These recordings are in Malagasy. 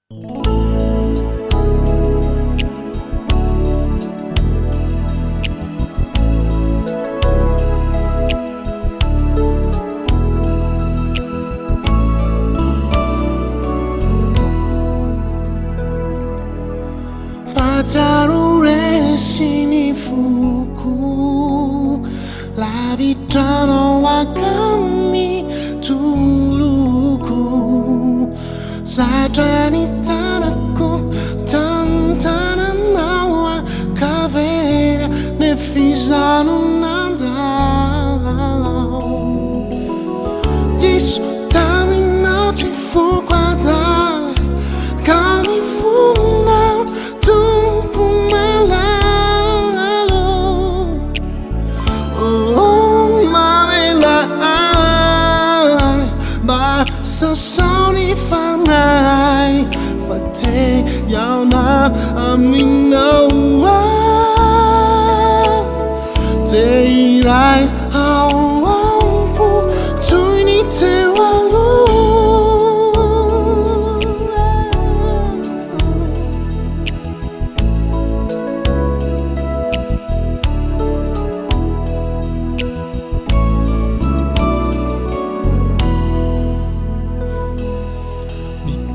Mahatsiaro Resy ny foko, Lavitra Anao mitoloko, Zatra ny tànako, tantananao kavery nefa izaho nandao. Diso taminao ty foko adala ka mifona Tompo malala. Oh Mamelà sasao ny fanahy fideran'ity Aminao teny hiray am-poko toy ny teo aloha.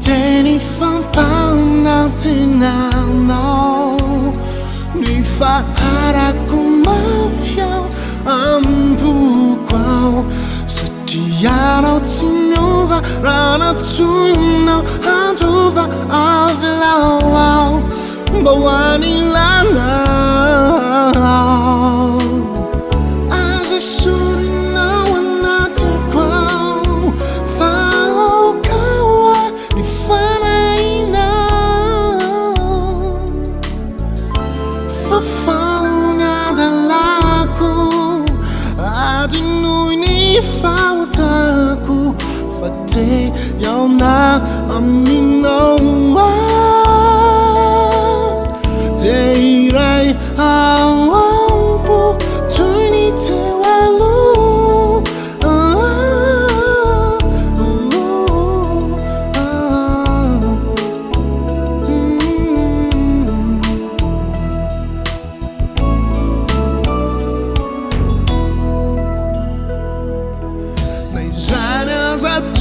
Teny fampanantenanao, mifaharako mafy am-poko. Satria Ianao tsy miova raha natsoinao handova avelao mba hoany lalao. Aza sorinao anatiko ao fa ny fanahinao fafana adalako adinoy ny fahotako fideran'ity Aminao teny hiray am-poko toy ny teo aloha.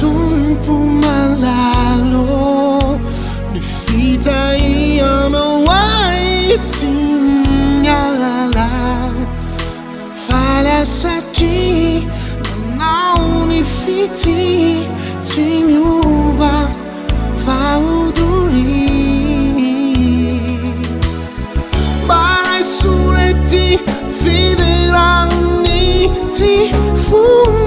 Tompo malala ny fideran'ao ity miala faly Satria Ianao ny fity tsy miova fahodori baray sorety fideran'ity foko.